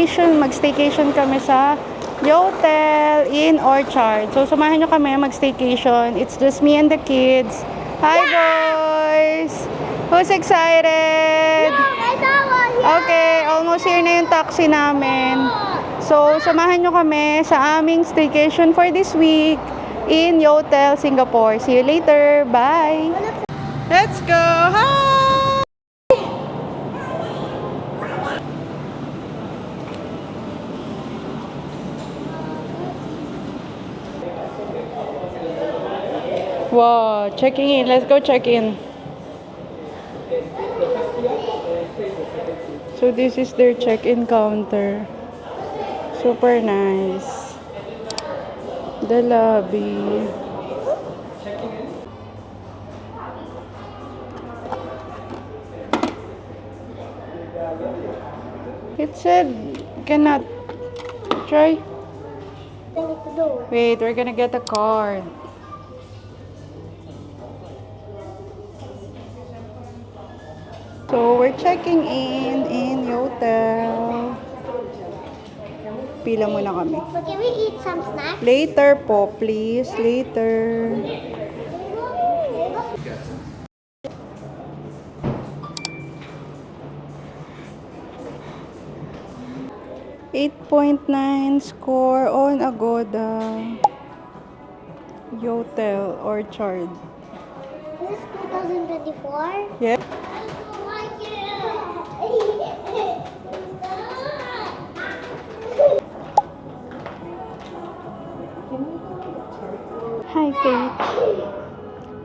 Mag-staycation kami sa Yotel in Orchard. So, samahan nyo kami mag-staycation. It's just me and the kids. Hi, boys! Who's excited? Okay, almost here na yung taxi namin. So, samahan nyo kami sa aming staycation for this week in Yotel, Singapore. See you later. Bye! Let's go! Hi! Wow, checking in. Let's go check in. So this is their check-in counter. Super nice. The lobby. It said cannot try. Wait, we're gonna get a card. So, we're checking in Yotel. Pila muna kami. So can we eat some snacks? Later po, please. Later. .9 score on Agoda. Yotel Orchard. This is 2024? Yeah. Hi, Faith.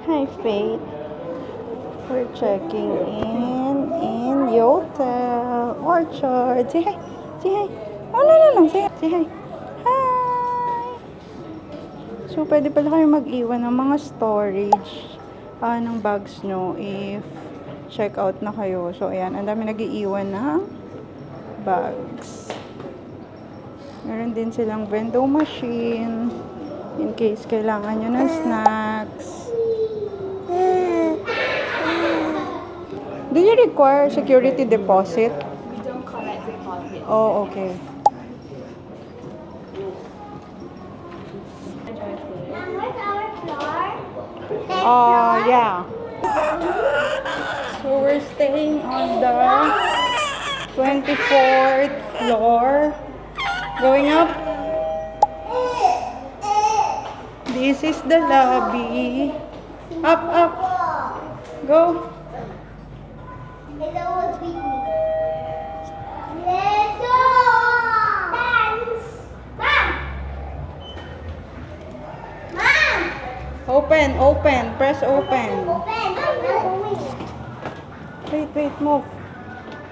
Hi, Faith. We're checking in Yotel Orchard. Say hi. Say hi. Oh, no. Say hi. Hi. So, pwede pala kayo mag-iwan ng mga storage ng bags nyo if check out na kayo. So, ayan. Ang dami nag-iiwan ng bags. Meron din silang vending machine in case kailangan nyo ng snacks. Do you require security deposit? We don't collect deposit. Oh, okay. Where's our floor? Yeah. So, we're staying on the 24th floor. Going up. This is the lobby. Up. Go. Hello, what's with me? Let's go! Dance! Mom! Mom! Open. Press open. Open! I'm not going. Wait, move.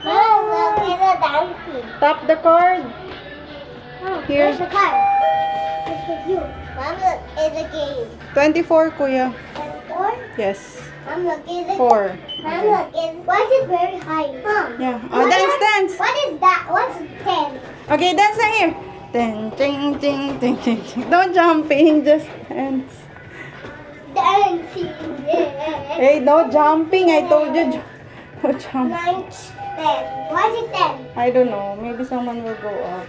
Mom, look at the dancing. Tap the card. Here. Here's the card. It's for you. Mom, look, it's a game. 24, kuya. 4? Yes. Mom, look, it's a 4. Mom, look, why is it very high? Mom. Yeah. Oh, dance. What is that? What's 10? Okay, dance na here. Ting. Don't jumping, just dance. Dancing. Hey, no jumping. I told you. No jump. 9, 10. Why is it 10? I don't know. Maybe someone will go up.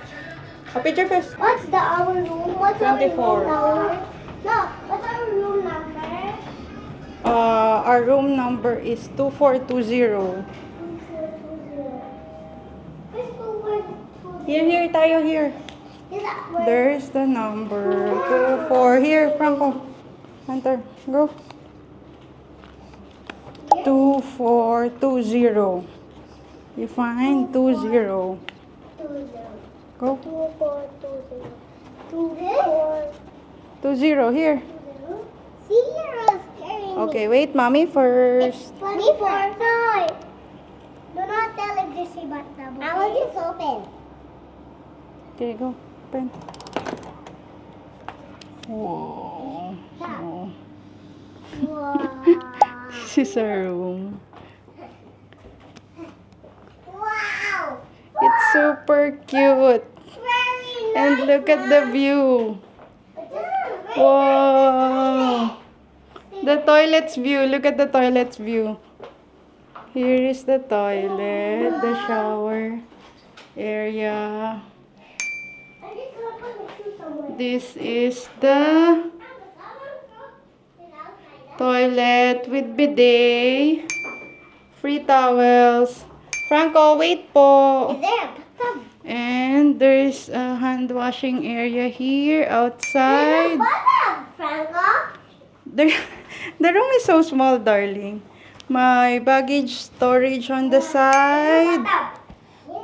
A picture first. What's the our room? What's 24. our room number? No, what's our room number? Our room number is 2420. Let's go where Here tayo here. is that where? There's the number 24. Here, Franco. Enter. Go. 2420. You find 20. 2, 0. Go. 2, 4, 2, 0. 2, 4. 20 here. See, you're scaring me. Okay, wait, mommy first. 24. No. Do not tell if this is but double. I will just open. Okay, go. Open. Whoa. Oh. Wow. This is our room. Wow. It's super cute. Very And nice. look at the view. Wow. The toilet's view. Look at the toilet's view. Here is the toilet, the shower. area. I'm just gonna put my shoes somewhere. This is the toilet with bidet. Free towels. Franco, wait po. Is there a bathtub? And there's a hand washing area here outside. Bathtub, Franco. The, the room is so small, darling. My baggage storage on the side. Bathtub.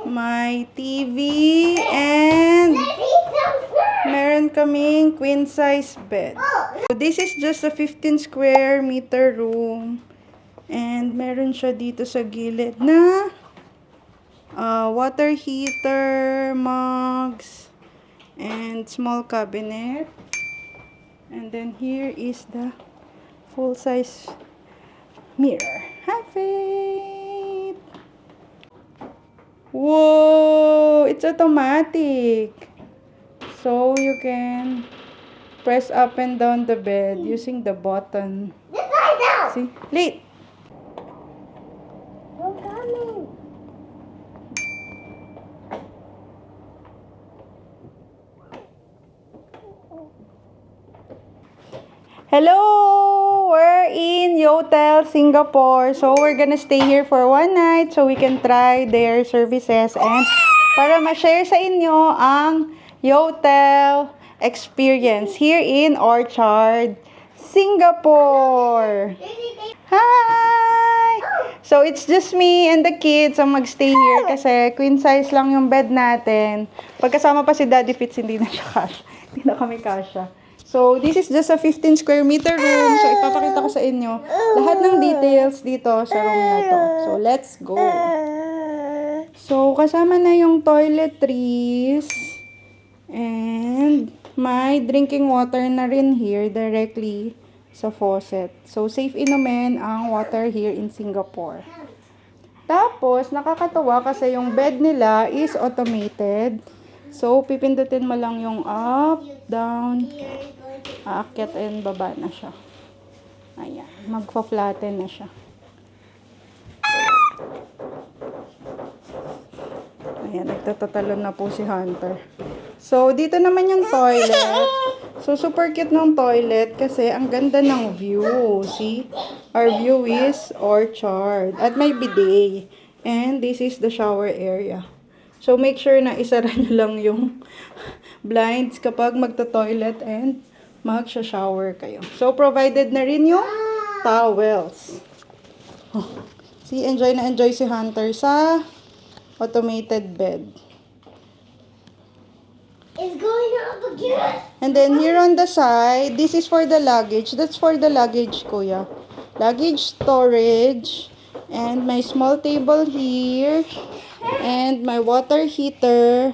My TV. And Let's eat some food. meron kaming queen size bed. Oh, So this is just a 15 square meter room. And meron siya dito sa gilid na water heater, mugs, and small cabinet. And then here is the full-size mirror. Hi, Faith! Whoa! It's automatic. So you can press up and down the bed using the button. let's lie down. See? Late! I'm coming. Hello! We're in Yotel, Singapore. So, we're gonna stay here for one night so we can try their services and para ma-share sa inyo ang Yotel experience here in Orchard, Singapore. Hi! So, it's just me and the kids ang magstay here kasi queen size lang yung bed natin. Pagkasama pa si Daddy Fitz, hindi na siya kasha. Hindi na kami kasha. So, this is just a 15 square meter room. So, ipapakita ko sa inyo lahat ng details dito sa room na to. So, let's go. So, kasama na yung toiletries. And, may drinking water na rin here directly sa faucet. So, safe inumin ang water here in Singapore. Tapos, nakakatuwa kasi yung bed nila is automated. So, pipindutin mo lang yung up, down, aakyat and baba na siya. Ayan, magpa-flatten na siya. Ayan, nagtatatalon na po si Hunter. So, dito naman yung toilet. So, super cute ng toilet kasi ang ganda ng view. See? Our view is orchard. At may bidet. And this is the shower area. So, make sure na isara nyo lang yung blinds kapag magta-toilet and magsha-shower kayo. So, provided na rin yung towels. Oh, see, enjoy na enjoy si Hunter sa automated bed. It's going up again. And then, here on the side, this is for the luggage. That's for the luggage, kuya. Luggage storage. And my small table here. And my water heater.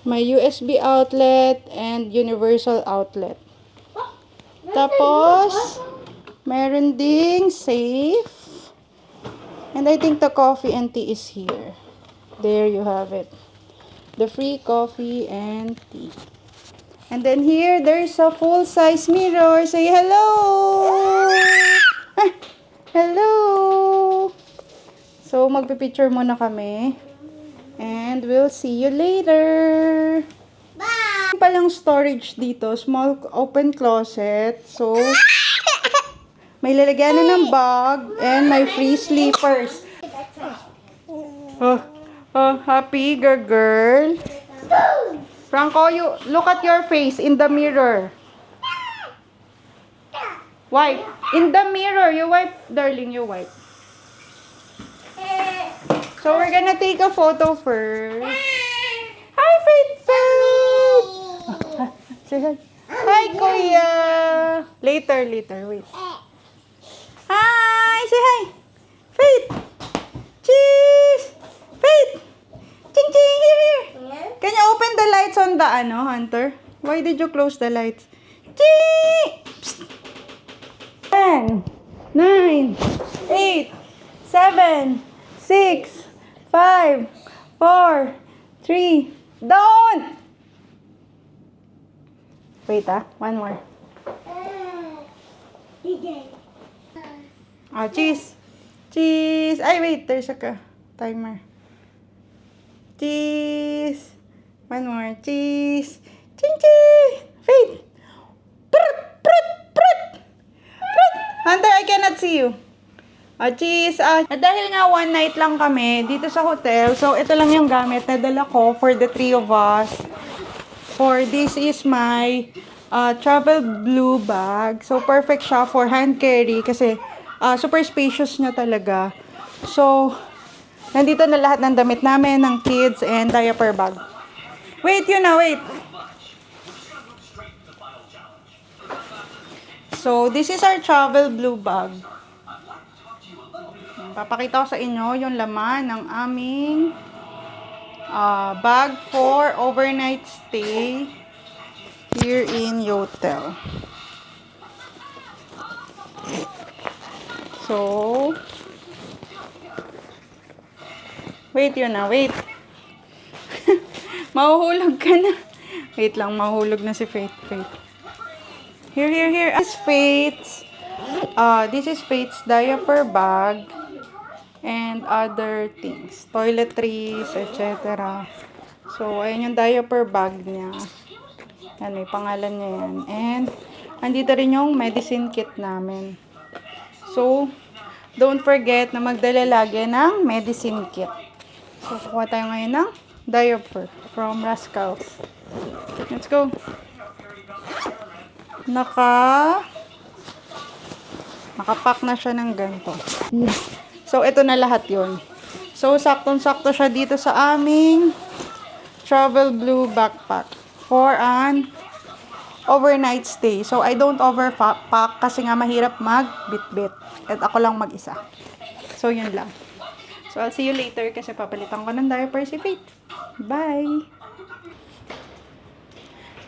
My USB outlet. And universal outlet. Tapos, meron ding safe. And I think the coffee and tea is here. There you have it. The free coffee and tea. And then here, there's a full-size mirror. Say hello! Ah, hello! So, magpipicture muna kami. And we'll see you later. Bye. Palang storage dito. Small open closet. So, may lalagyan na ng bag. And my free sleepers. Happy girl. Franco, you look at your face in the mirror. Wipe. In the mirror. You wipe, darling. You wipe. So, we're gonna take a photo first. Hi, Faith! Say hi. Hi, Kuya! Later. Wait. Hi! Say hi! Faith! Cheese! Faith! Ching ching! Here! Can you open the lights on the Hunter? Why did you close the lights? Ching! 10, 9, 8, 7, 6, 5, 4, 3, don't! Wait one more. Cheese! Cheese! Ay, wait, there's a timer. Cheese. One more. Cheese. Ching ching. Faith. Prut, prut, prut. Prut. Hunter, I cannot see you. Cheese. Dahil nga one night lang kami dito sa hotel, so ito lang yung gamit na dala ko for the 3 of us. This is my travel blue bag. So, perfect siya for hand carry kasi super spacious niya talaga. So, nandito na lahat ng damit namin, ng kids, and diaper bag. Wait, wait. So, this is our travel blue bag. Papakita ko sa inyo yung laman ng aming bag for overnight stay here in Yotel. So, wait. Mahuhulog ka na. Wait lang, mahulog na si Faith. Here. This is Faith's diaper bag and other things. Toiletries, etc. So, ayan yung diaper bag niya. Yan, may pangalan niya yan. And, andito rin yung medicine kit namin. So, don't forget na magdala lagi ng medicine kit. So, kukuha tayo ngayon ng diaper from Rascals. Let's go. Nakapack na siya ng ganito. So, ito na lahat yun. So, saktong-sakto siya dito sa aming travel blue backpack for an overnight stay. So, I don't overpack kasi nga mahirap mag-bit-bit. At ako lang mag-isa. So, yun lang. So, I'll see you later kasi papalitan ko ng diaper si Faith. Bye!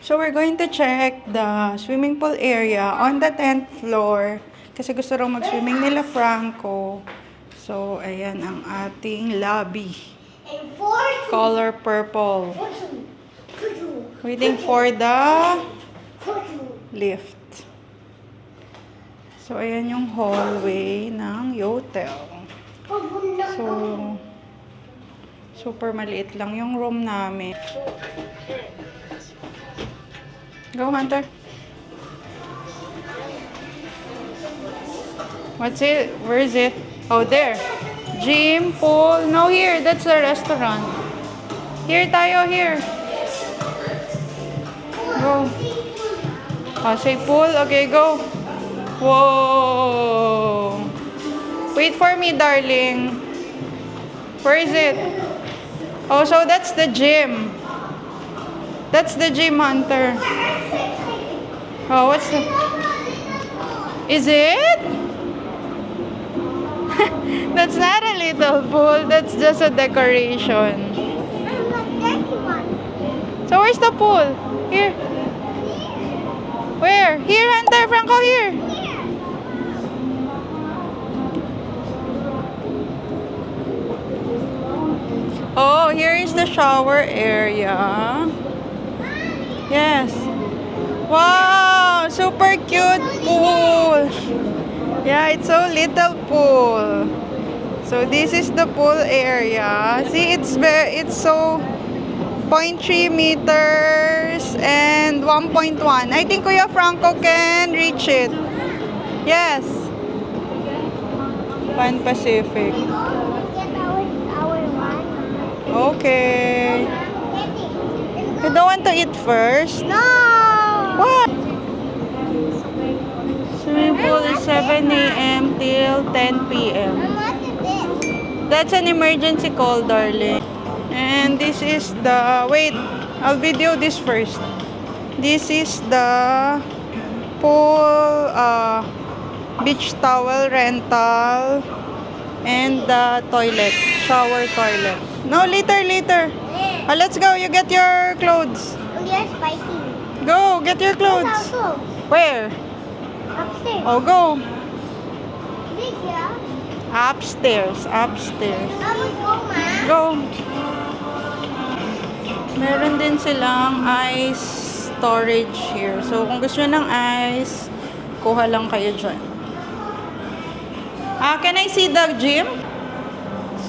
So, we're going to check the swimming pool area on the 10th floor kasi gusto raw mag-swimming nila Franco. So, ayan ang ating lobby. Color purple. Waiting for the lift. So, ayan yung hallway ng Yotel. So, super maliit lang yung room namin. Go, Hunter. What's it? Where is it? Oh, there. Gym, pool. No, here. That's the restaurant. Here tayo, here. Go. Say pool. Okay, go. Whoa. Wait for me, darling. Where is it? Oh, so that's the gym. That's the gym, Hunter. Oh, what's the... Is it? That's not a little pool. That's just a decoration. So where's the pool? Here. Where? Here, Hunter. Franco, here. Oh, here is the shower area. Yes. Wow, super cute pool. Yeah, it's so little pool. So this is the pool area. See, it's so 0.3 meters and 1.1. I think Kuya Franco can reach it. Yes. Pan Pacific. Okay. You don't want to eat first? No! What? Swimming pool is 7 a.m. till 10 p.m. That's an emergency call, darling. And this is the... Wait, I'll video this first. This is the pool, beach towel rental, and the toilet, shower toilet. No, later. Oh, let's go. You get your clothes. You're spiking. Go, get your clothes. Where? Upstairs. Oh, go. Is it here? Upstairs. I will go, Ma. Go. Meron din silang ice storage here. So, kung gusto nyo ng ice, kuha lang kayo dyan. Can I see the gym?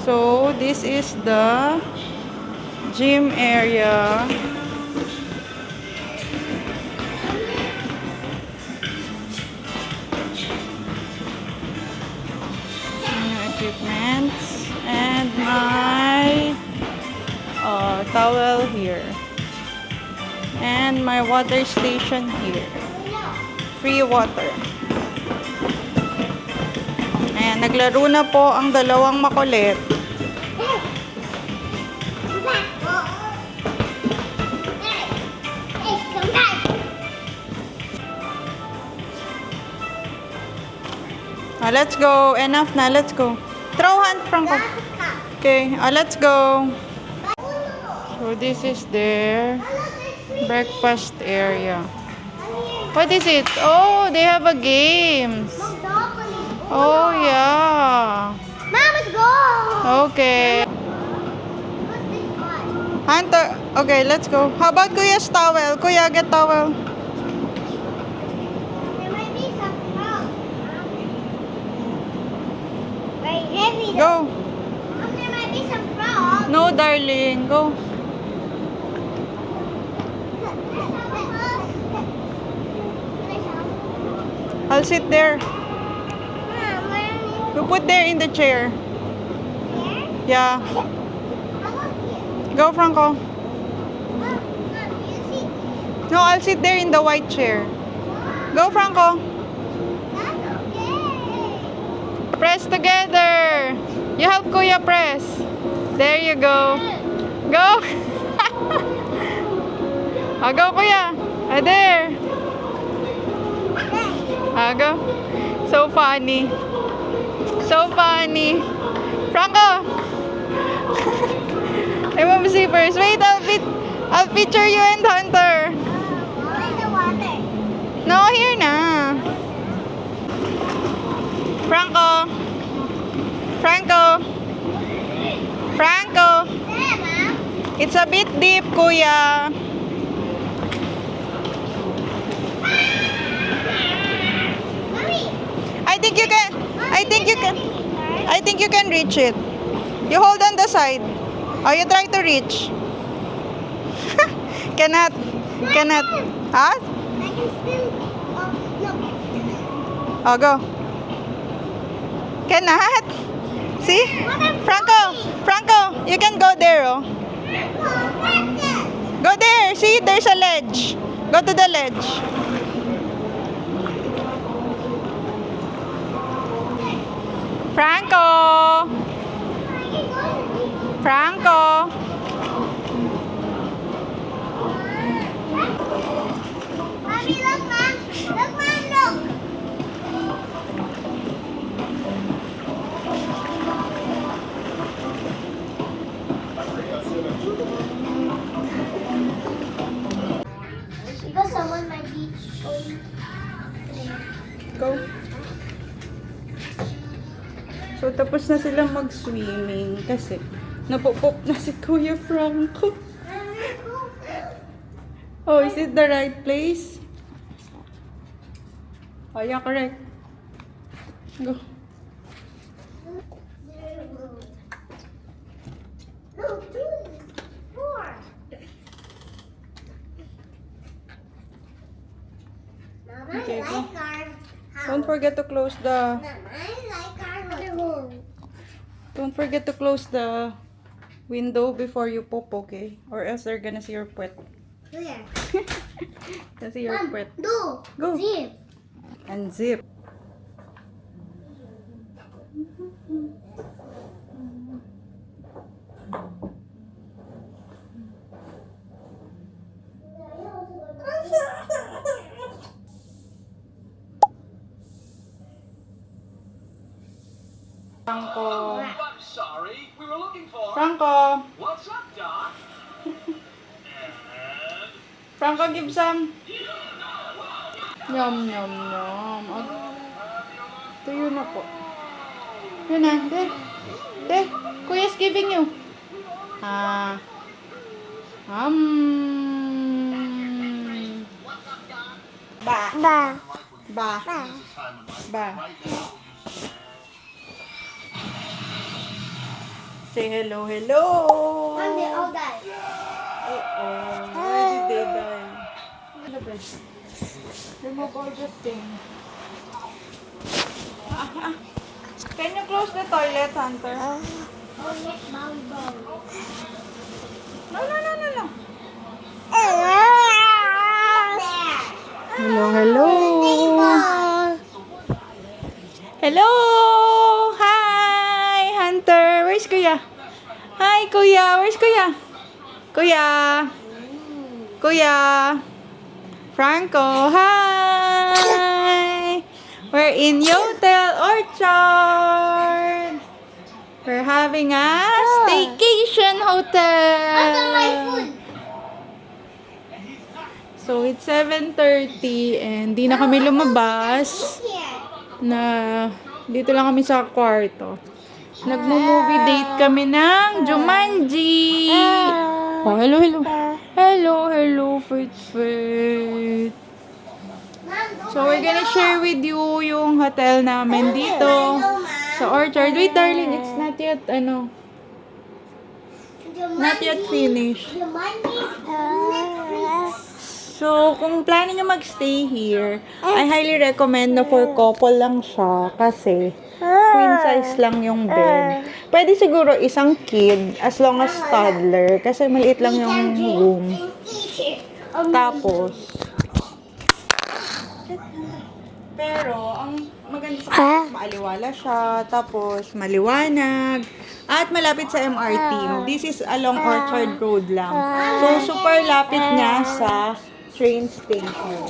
So, this is the Gym area. Equipments. And my towel here. And my water station here. Free water. Ayan, naglaro na po ang dalawang makulit. Let's go. Enough na. Let's go. Throw hand, Franco. Okay, let's go. So this is their breakfast area. What is it? Oh, they have a games. Oh, yeah. Mom, let's go. Okay. What's this one? Hunter. Okay, let's go. How about Kuya's towel? Kuya, get towel. There might be some frogs. Very heavy. Go. Mom, there might be some frogs. No, darling. Go. I'll sit there. Mom, where are You put there in the chair. you? Here? Yeah. How about here? Go, Franco. Mom, you see? No, I'll sit there in the white chair. Go, Franco. That's okay. Press together. You help Kuya press. There you go. Go. Go, Kuya. There. Go. So funny. So funny. Franco. Remove zippers. Wait, I'll feature you and Hunter. In the water. No, here na. Franco. Franco. Franco. There, Mom. It's a bit deep, Kuya. Mommy. I think you can. I think you can. I think you can reach it. You hold on the side. Oh, you try to reach. Cannot. Cannot. Huh? I can still. Look. Oh, go. Cannot. See? Franco. Franco, you can go there, oh. Go there. See, there's a ledge. Go to the ledge. Franco. Franco. Mommy, look, Mom. Look, Mom, look. Because someone might be showing today. Go. So, tapos na silang mag-swimming kasi napupop na si Kuya Franco. Oh, is it the right place? Oh, yeah, correct. Go. No, 2, 4. Mama, Okay, I go. like our house. Don't forget to close the... Mama, I like our home. Don't forget to close the window before you poop, okay? Or else they're gonna see your puwet. Where? Gonna see your Mom, puwet. do. Go. Zip. And zip. Franco. I'm sorry, we were looking for. Franco. What's up, Doc? And Franco, give some. Yum, yum, yum. Tuyo na po. Yun na. There. There. Kuya's giving you. Ah. Ba. Ba. Ba. Ba. Say hello, hello. Mom, they all die. Oh, why did they die? The bed. Remove all the things. Can you close the toilet, Hunter? Oh, yes, volleyball. No, no, no, no, no. There. Hello, hello. Hello! Hi, Hunter. Where's Kuya? Hi, Kuya. Where's Kuya? Kuya. Kuya. Franco. Hi. We're in Yotel Orchard. We're having a staycation hotel. Also, my food. So, it's 7:30 and di na kami lumabas. Here. Na dito lang kami sa kwarto. Nagmo-movie date kami ng Jumanji. Oh, hello, hello. Hello, hello, Fit. So, we're gonna share with you yung hotel namin dito sa Orchard. Wait, darling, it's not yet, not yet finished. So, kung plano nyo magstay here, I highly recommend na for couple lang siya kasi queen size lang yung bed. Pwede siguro isang kid as long as toddler kasi maliit lang yung room. Tapos, pero ang maganda sa kanya, maaliwala siya, tapos maliwanag, at malapit sa MRT. This is along Orchard Road lang. So, super lapit niya sa train station.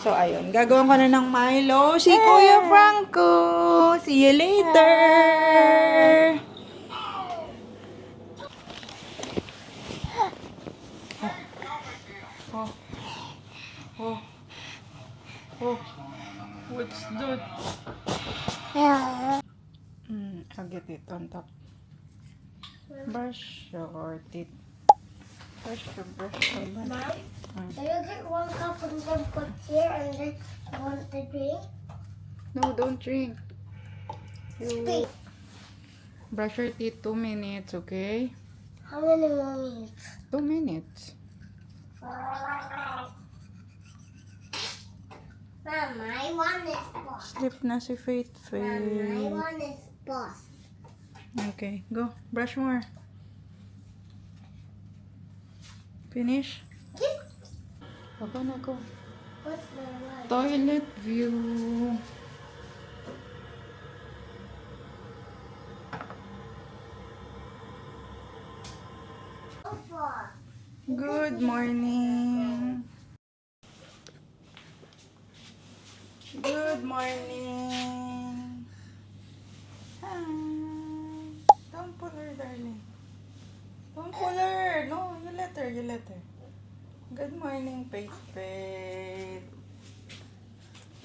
So, ayun. Gagawin ko na ng Milo. Si Kuya Franco. See you later. Oh. Oh. Oh. What's that? I'll get it on top. Brush your teeth. Brush your. Mom, can you get one cup and then put here and then want the drink? No, don't drink. Speak. Brush your teeth 2 minutes, okay? How many more minutes? 2 minutes. Mom, I want this boss. Sleep na si Faith. Mom, I want this boss. Okay, go. Brush more. Finish? Kiss. Baba na go. What's the one? Toilet view. So far. Good morning. Good morning. Hi. Don't pull her, darling. Don't pull her. No, you let her. Good morning, Faith.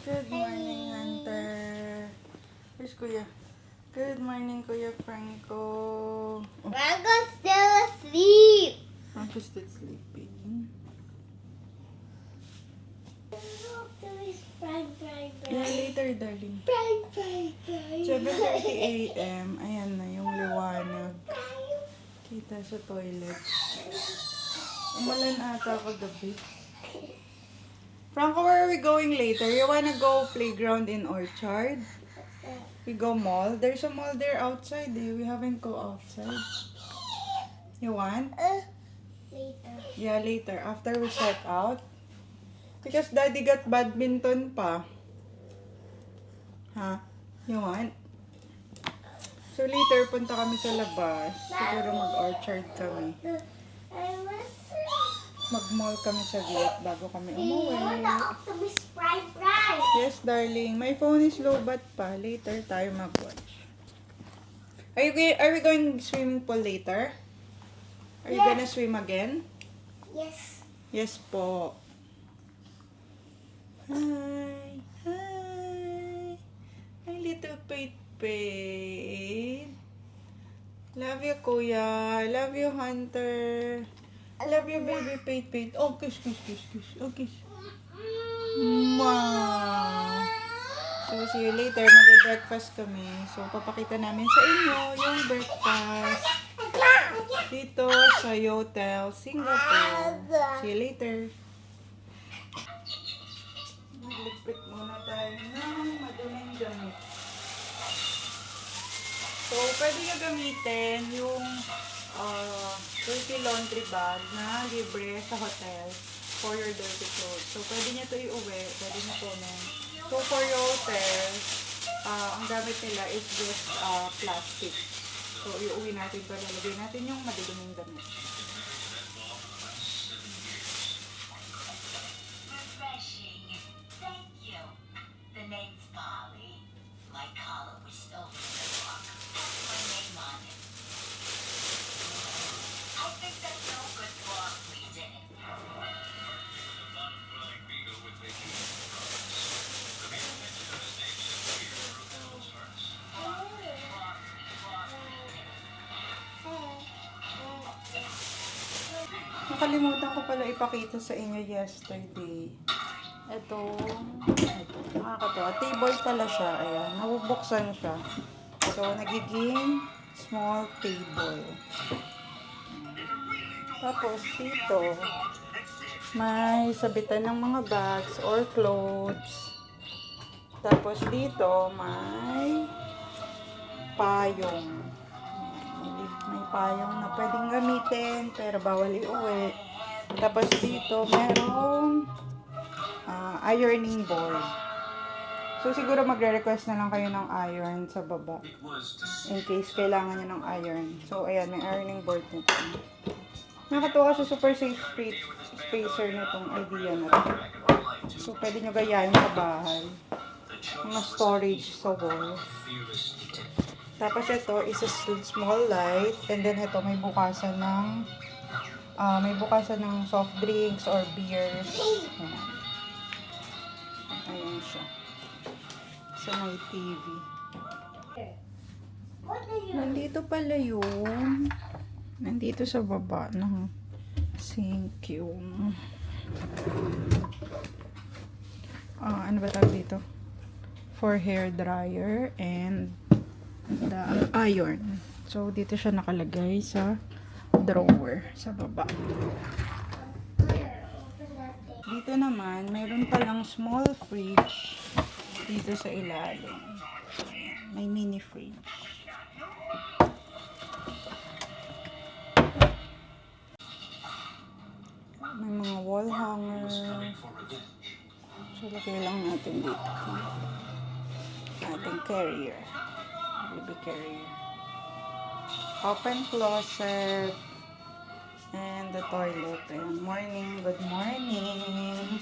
Good morning, Hunter. Where's Kuya? Good morning, Kuya Franco. Oh, Dragon's still asleep. Franco's still sleeping. Yeah, later, darling. 7:30 a.m. Ayan na yung liwanag. Kita sa toilet. Umulan ata kagabi. Franco, where are we going later? You wanna go playground in Orchard? We go mall? There's a mall there outside. We haven't go outside. You want? Later. Yeah, later. After we set out. Because Daddy got badminton pa. Ha? You want? So later, punta kami sa labas. Siguro mag-orchard kami. I was. Mag-mall kami sa gate bago kami You want the umuwi. octopus fry. Yes, darling. My phone is low bat pa. Later tayo mag-watch. Are we going swimming pool later? Are you Yes. gonna swim again? Yes. Yes po. Hi. Hi. My little Pate. Love you, Kuya. Love you, Hunter. I love you, baby Pate. Oh, kiss. Oh, kiss. Mwah. So, see you later. Mag-breakfast kami. So, papakita namin sa inyo yung breakfast dito sa Yotel, Singapore. See you later. Magligpit muna tayo ng maduming damit. So, pwede nyo gamitin yung dirty laundry bag na libre sa hotel for your dirty clothes. So, pwede nyo ito iuwi. Pwede nyo kunin. So, for your hotel, ang gamit nila is just plastic. So, iuwi natin ito. Lalagay natin yung maduduming damit. Refreshing. Thank you. The name's Polly. My collar was stolen in the book. That's my name on it. I think that's no good for reading. Nakalimutan ko pala ipakita sa inyo yesterday. Ito, nakakatawa. Table pala siya. Ayan, nabubuksan siya. So, nagiging small table. Tapos, dito, may sabitan ng mga bags or clothes. Tapos, dito, may payong. May payong na pwedeng gamitin, pero bawal iuwi. Tapos, dito, merong ironing board. So, siguro magre-request na lang kayo ng iron sa baba. In case kailangan nyo ng iron. So, ayan, may ironing board nito. Nakatuwa kasi super safe spacer nitong idea na to. So, pwede nyo gayahin sa bahay. Mga storage sa wall. Tapos, ito is a small light. And then, ito may bukasan ng soft drinks or beers. Ayan. Ayan siya. So, may TV. Nandito pala yung nandito sa baba ng sink yung ano ba tawag dito? For hair dryer and the iron. So, dito siya nakalagay sa drawer sa baba. Dito naman, mayroon palang small fridge dito sa ilalim. May mini fridge. May mga wall hanger. So, lagay lang natin dito. Ating carrier. Baby carrier. Open closet. And the toilet. Ayan. Morning. Good morning.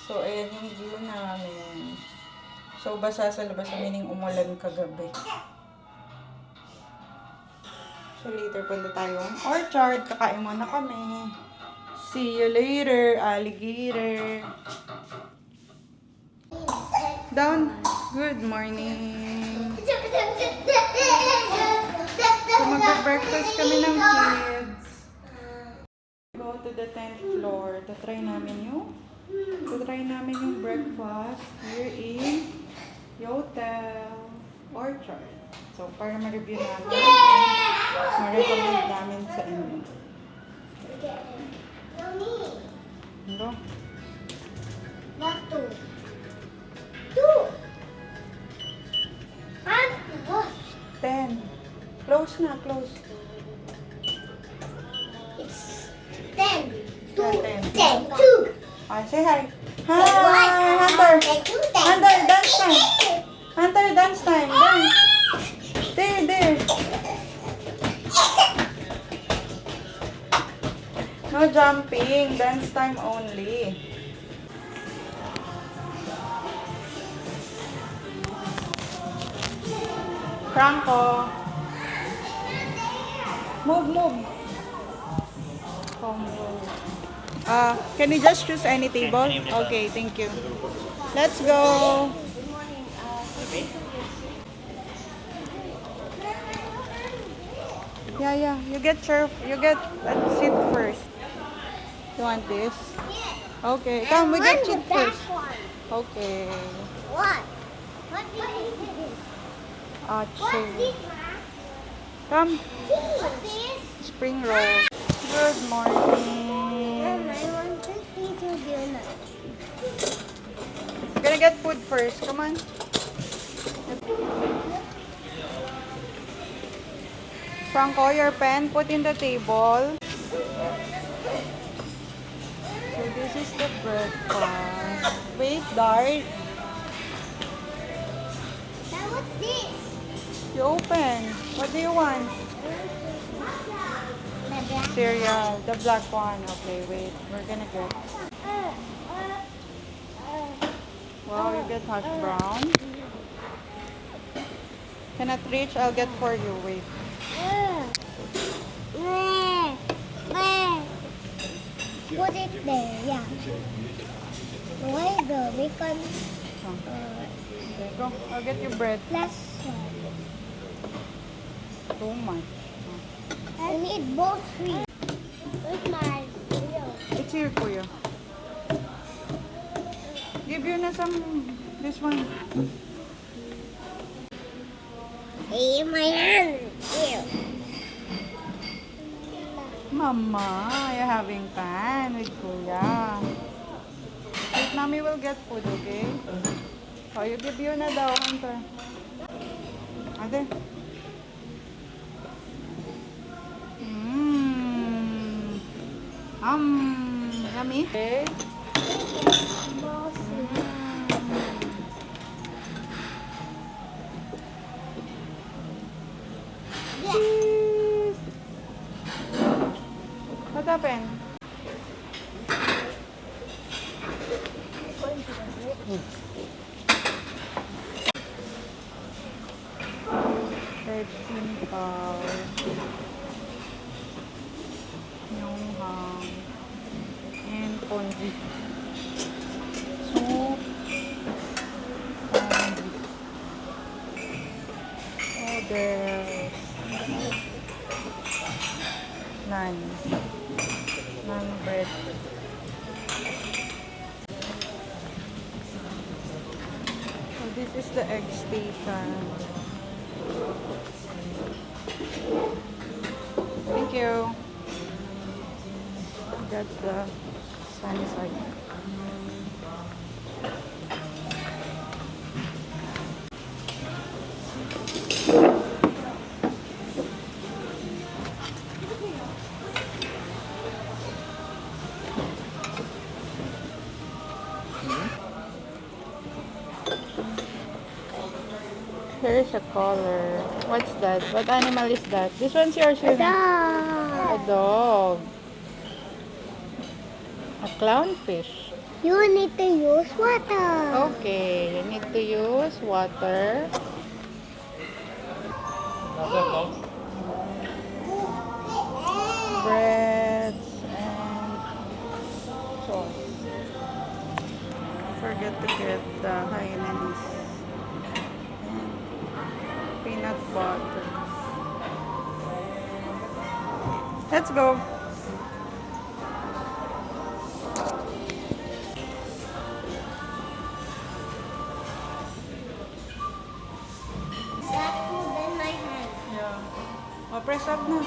So, ayan yung view namin. So, basa sa labas namin yung umulan kagabi. So, later punta tayong orchard. Kakain muna kami. See you later, alligator. Down. Good morning. So, mag-breakfast kami ng kids. Go to the 10th floor. Tatry namin yung breakfast here in Yotel Orchard. So, para ma-review namin and ma-recommend namin sa inyo. Ano? Not two. Two. And what? 10. Close na, close. It's 10. Two. Yeah, 10. 10. Two. Say hi. Hi, Hunter. Hunter, dance time. Hunter, dance time. Dance. There. No jumping. Dance time only. Franco. Move. Can we just choose any table? Okay, thank you. Let's go. Yeah. You get a seat first. You want this? Okay, come. We get seat first. Okay. What? What is this? What's Achoo. this, Ma? Come. What's this? Spring roll. Good morning. I want to see the donut. We're gonna get food first. Come on. Franco, your pen, put in the table. So this is the breakfast. Wait, Dart. Now what's this? You open. What do you want? The black. Cereal. The black one. Okay, wait. We're gonna get. Wow, you get hash brown. Cannot reach. I'll get for you. Wait. Put it there, yeah. Why the bacon? Okay, go. I'll get you bread. Plus Too much. I need both three. Where's my cereal? It's here, Kuya. Give you na some. This one. Hey, my hand. Ew. Mama, you're having fun with Kuya. Wait, Mommy will get food, okay? Oh, you give you na daw, Hunter. Ate. Yummy. Okay. Cheese. What happened? Red simple. Nyonghang. And congee. Soup. Congee. Oh, there's naan. Naan bread. So this is the egg station. Thank you. That's the sunny side. Here is a color. What's that? What animal is that? This one's yours, Yuna. A dog. A clownfish. You need to use water. Okay, you need to use water. Breads and sauce. Don't forget to get the Hainanese and peanut butter. Let's go. That food in my hand. Yeah. O, press up na.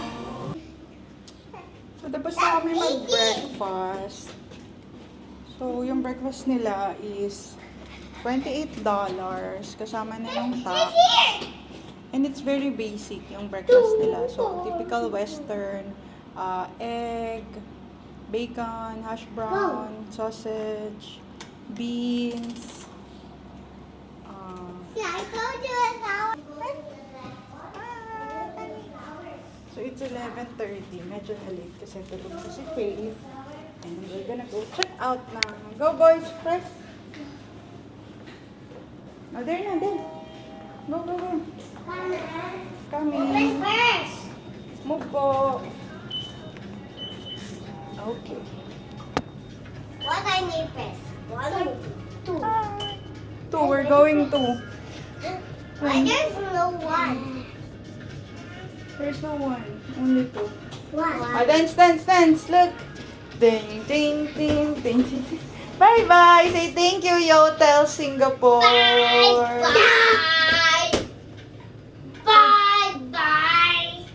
So, tapos na kami mag-breakfast. So, yung breakfast nila is $28. Kasama na yung tax. And it's very basic yung breakfast nila. So, typical Western. Egg, bacon, hash brown, sausage, beans. See, I told you it's our. So, it's 11:30. Medyo na late kasi tulog ko si Faith. And we're gonna go check out na. Go, boys! Press! Oh, there na, there. Go, go, go. Coming. First. Move po. Okay. What I need first? 1, 2. Two, we're going to. Why there's no one? There's no one. Only two. One. Ah, dance, dance, dance. Look. Ding, ding, ding, ding, ding, ding. Bye-bye! Say thank you, Yotel Singapore! Bye! Bye! Bye!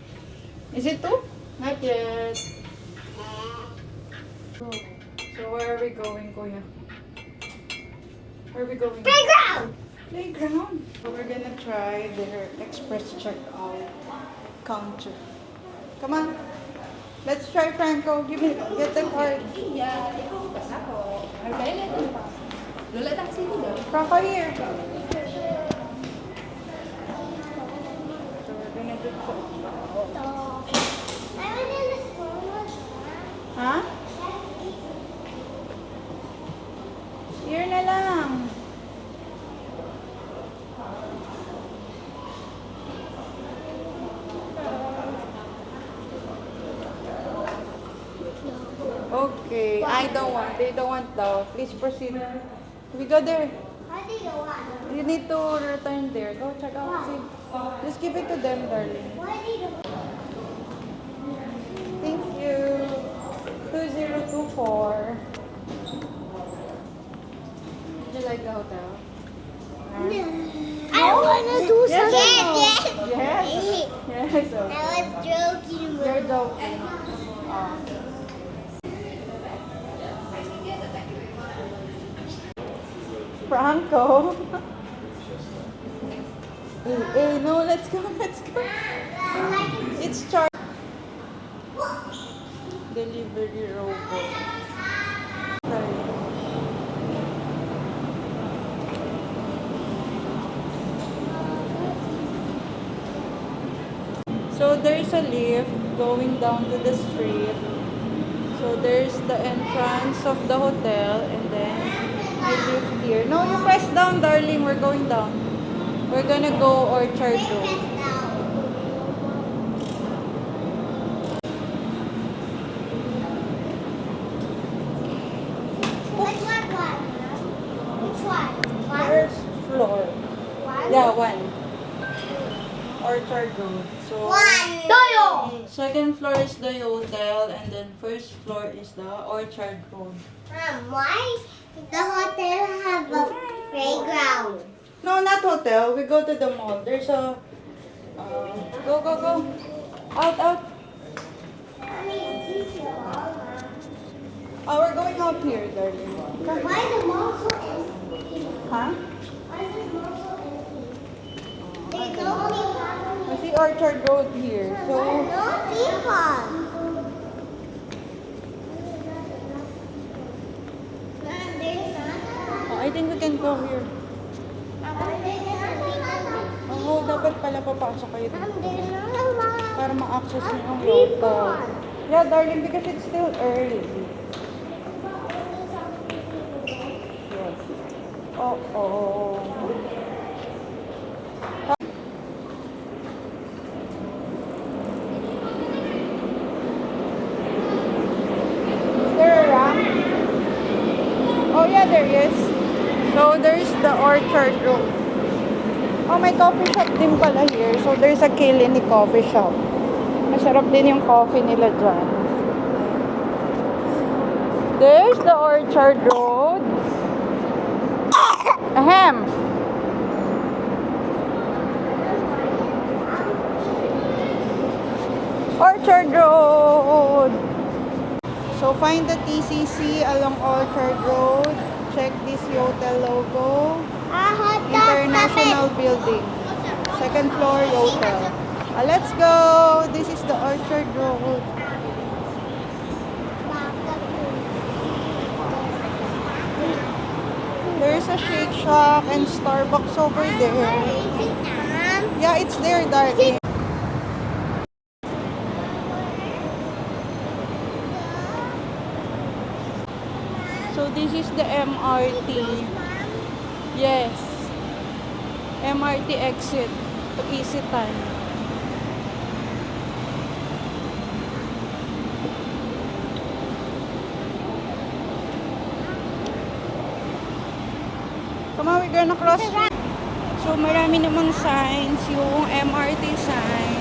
Is it two? Not yet. So where are we going, Kuya? Where are we going? Playground! Playground. So we're gonna try their express checkout counter. Come on. Let's try, Franco. Get the card. Lola taxi dulu. Franco, here. So we're gonna do Ha? Here na lang. Okay, I don't want. They don't want daw. Please proceed. We go there. You need to return there. Go check out. See. Just give it to them, darling. Thank you. 2024. Did you like the hotel? I wanna do Yes or something. no? Yes. Yes. Yes. I was joking. You're joking. Oh. Franco. Hey, no, let's go, let's go. It's charged. Delivery robot. Sorry. So there's a lift going down to the street. So there's the entrance of the hotel and then I live here. No, you press down, darling. We're going down. We're gonna go Orchard Road. Which one? First floor. One? Yeah, one. Orchard Road. So Toyo! second floor is the hotel and then first floor is the Orchard Road. Why the hotel have a playground? No, not hotel. We go to the mall. There's a go, go, go. Out, out. Oh, we're going out here, darling. Come. Why is the mall so empty? Huh? Why is the mall so empty? There's no people. I see Orchard Road here. So, No people. There's not. I think we can go here. Oo, dapat pala papasok kayo dito para ma-access nyo yung hotel. Yeah, darling, because it's still early. Yes. Oh. Is there a ramp? Oh yeah, there is. So there's the Orchard Road. Oh, may coffee shop din pala here. So there's a Kilini coffee shop. Masarap din yung coffee nila dyan. There's the Orchard Road. Ahem. Orchard Road. So find the TCC along Orchard Road. Check this hotel logo. International Building. Second floor hotel. Let's go. This is the Orchard Road. There's a Shake Shack and Starbucks over there. Yeah, it's there, darling. So this is the MRT. Yes. MRT exit. Isitan. Come on, we're gonna cross. So marami namang signs. Yung MRT sign.